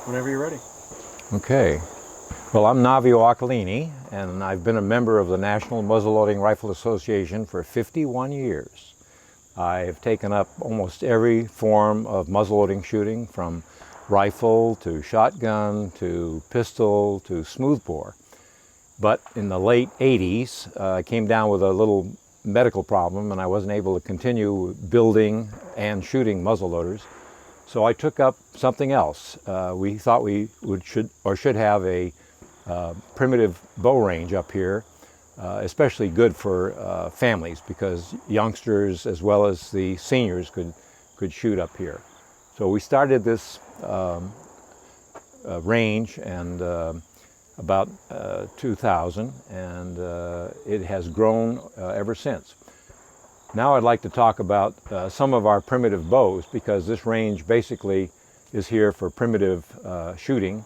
Whenever you're ready. Okay. Well, I'm Navio Occhialini, and I've been a member of the National Muzzleloading Rifle Association for 51 years. I've taken up almost every form of muzzleloading shooting, from rifle to shotgun to pistol to smoothbore. But in the late 80s, I came down with a little medical problem, and I wasn't able to continue building and shooting muzzleloaders. So I took up something else. We thought we should have a primitive bow range up here, especially good for families, because youngsters as well as the seniors could shoot up here. So we started this range and about 2000, and it has grown ever since. Now I'd like to talk about some of our primitive bows, because this range basically is here for primitive shooting,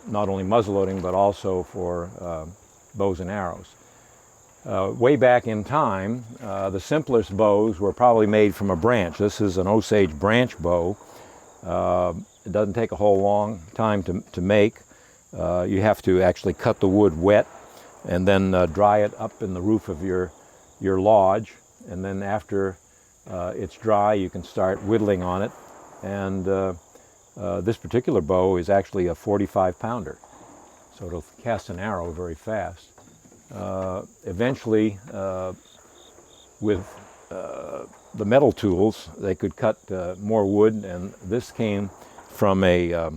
not only muzzleloading but also for bows and arrows. Way back in time, the simplest bows were probably made from a branch. This is an Osage Branch Bow. It doesn't take a whole long time to make. You have to actually cut the wood wet and then dry it up in the roof of your lodge, and then after it's dry you can start whittling on it. And this particular bow is actually a 45 pounder, so it'll cast an arrow very fast. Eventually, with the metal tools, they could cut more wood, and this came from a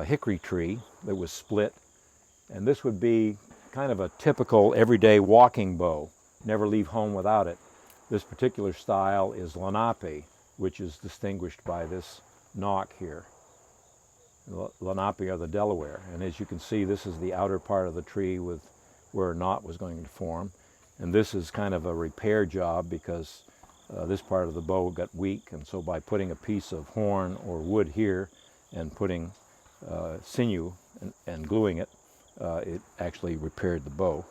hickory tree that was split, and this would be kind of a typical everyday walking bow. Never leave home without it. This particular style is Lenape, which is distinguished by this knock here. Lenape are the Delaware, and as you can see, this is the outer part of the tree with where a knot was going to form, and this is kind of a repair job because this part of the bow got weak, and so by putting a piece of horn or wood here and putting sinew and gluing it, it actually repaired the bow.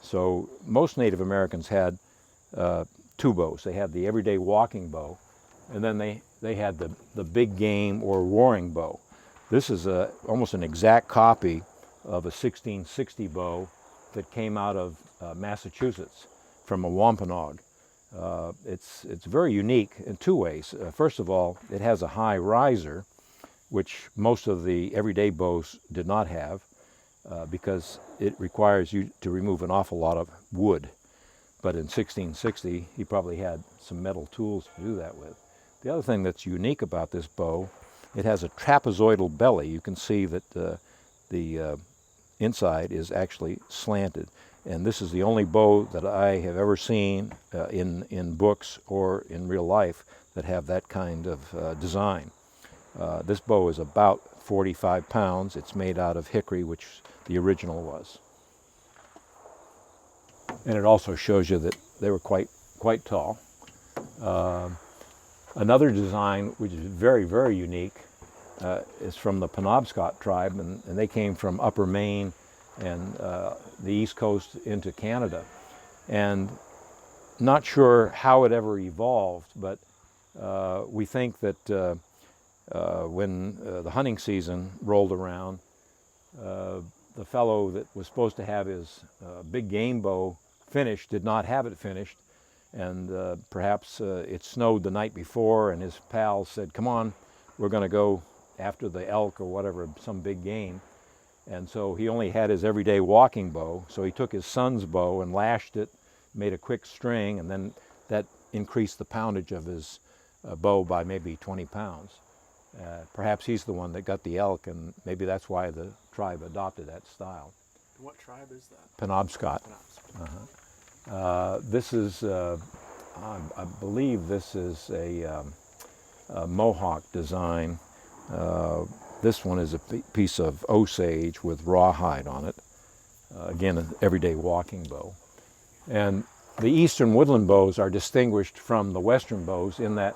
So most Native Americans had two bows. They had the everyday walking bow, and then they had the big game or roaring bow. This is almost an exact copy of a 1660 bow that came out of Massachusetts from a Wampanoag. It's very unique in two ways. First of all, it has a high riser, which most of the everyday bows did not have, because it requires you to remove an awful lot of wood. But in 1660, he probably had some metal tools to do that with. The other thing that's unique about this bow, it has a trapezoidal belly. You can see that the inside is actually slanted. And this is the only bow that I have ever seen in books or in real life that have that kind of design. This bow is about 45 pounds. It's made out of hickory, which the original was. And it also shows you that they were quite tall. Another design, which is very, very unique, is from the Penobscot tribe, and they came from Upper Maine and the East Coast into Canada. And not sure how it ever evolved, but we think that when the hunting season rolled around, the fellow that was supposed to have his big game bow finished did not have it finished, and perhaps it snowed the night before, and his pals said, "Come on, we're going to go after the elk or whatever, some big game." And so he only had his everyday walking bow, so he took his son's bow and lashed it, made a quick string, and then that increased the poundage of his bow by maybe 20 pounds. Perhaps he's the one that got the elk, and maybe that's why the tribe adopted that style. What tribe is that? Penobscot. This is, I believe this is a Mohawk design. This one is a piece of Osage with rawhide on it. Again, an everyday walking bow. And the eastern woodland bows are distinguished from the western bows in that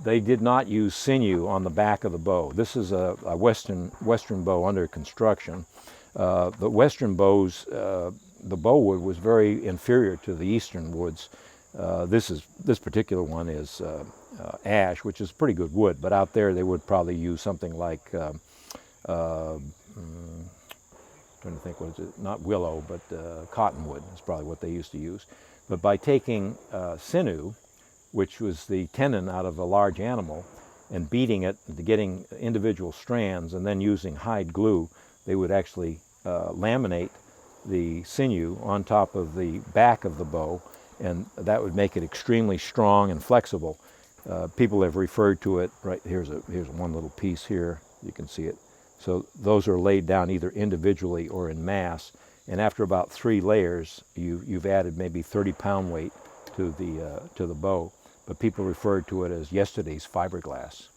they did not use sinew on the back of the bow. This is a western bow under construction. The western bows, the bow wood was very inferior to the eastern woods. This particular one is ash, which is pretty good wood, but out there they would probably use something like, trying to think, what is it? Not willow, but cottonwood is probably what they used to use. But by taking sinew, which was the tendon out of a large animal, and beating it into getting individual strands, and then using hide glue, they would actually laminate the sinew on top of the back of the bow, and that would make it extremely strong and flexible. People have referred to it, right, here's one little piece here, you can see it. So those are laid down either individually or in mass, and after about 3 layers, you've added maybe 30-pound weight to the bow. But people referred to it as yesterday's fiberglass.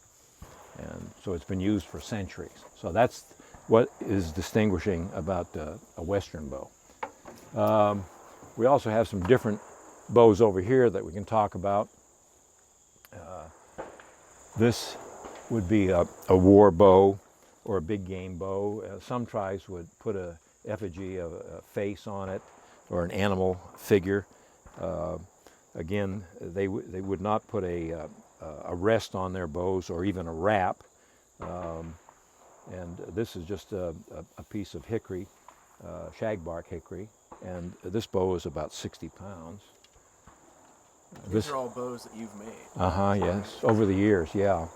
And so it's been used for centuries. So that's what is distinguishing about a Western bow. We also have some different bows over here that we can talk about. This would be a war bow or a big game bow. Some tribes would put a effigy of a face on it or an animal figure. Again, they would not put a rest on their bows or even a wrap. And this is just a piece of hickory, shagbark hickory, and this bow is about 60 pounds. These are all bows that you've made. Yes, over the years, yeah.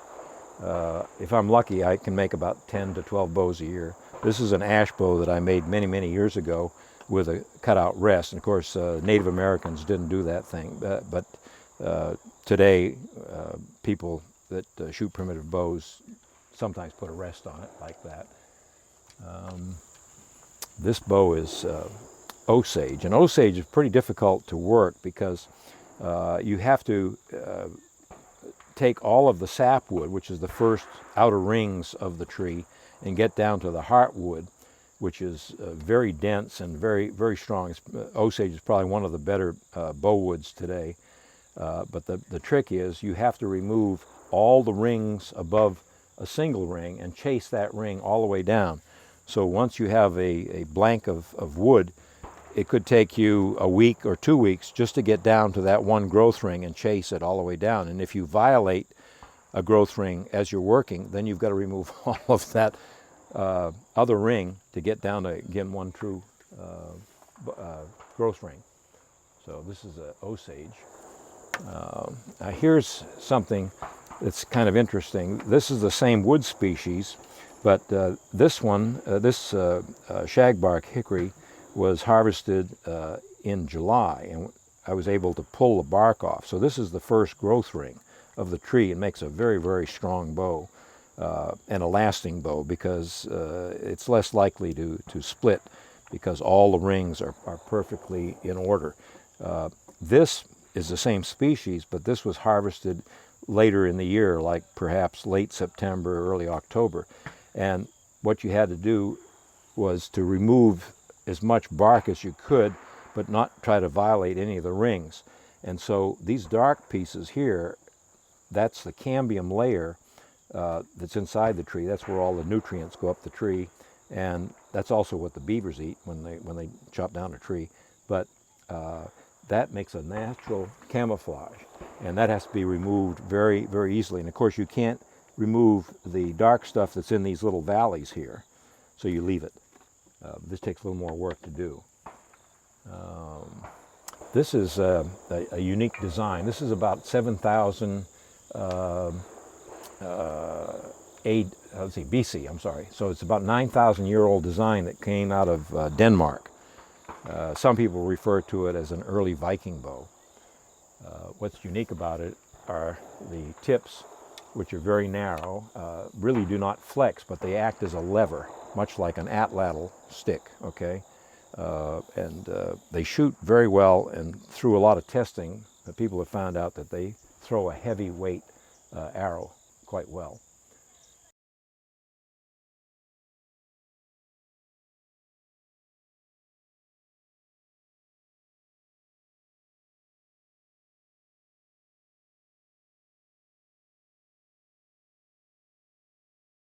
If I'm lucky, I can make about 10 to 12 bows a year. This is an ash bow that I made many, many years ago with a cutout rest. And of course, Native Americans didn't do that thing. But today, people that shoot primitive bows sometimes put a rest on it like that. This bow is Osage. And Osage is pretty difficult to work because you have to take all of the sapwood, which is the first outer rings of the tree, and get down to the heartwood, which is very dense and very, very strong. Osage is probably one of the better bow woods today. But the trick is you have to remove all the rings above a single ring and chase that ring all the way down. So once you have a blank of wood, it could take you a week or 2 weeks just to get down to that one growth ring and chase it all the way down. And if you violate a growth ring as you're working, then you've got to remove all of that other ring to get down to, again, one true growth ring. So this is an Osage. Now here's something that's kind of interesting. This is the same wood species, but this one, this shagbark hickory, was harvested in July, and I was able to pull the bark off. So this is the first growth ring of the tree. It makes a very, very strong bow and a lasting bow because it's less likely to split because all the rings are perfectly in order. This is the same species, but this was harvested later in the year, like perhaps late September, early October. And what you had to do was to remove as much bark as you could, but not try to violate any of the rings. And so these dark pieces here, that's the cambium layer that's inside the tree. That's where all the nutrients go up the tree, and that's also what the beavers eat when they chop down a tree. But that makes a natural camouflage, and that has to be removed very, very easily. And of course, you can't remove the dark stuff that's in these little valleys here, so you leave it. This takes a little more work to do. This is a unique design. This is about 7,000 BC, I'm sorry. So it's about 9,000-year-old design that came out of Denmark. Some people refer to it as an early Viking bow. What's unique about it are the tips, which are very narrow, really do not flex, but they act as a lever, much like an atlatl stick, okay? They shoot very well, and through a lot of testing, people have found out that they throw a heavy weight arrow quite well.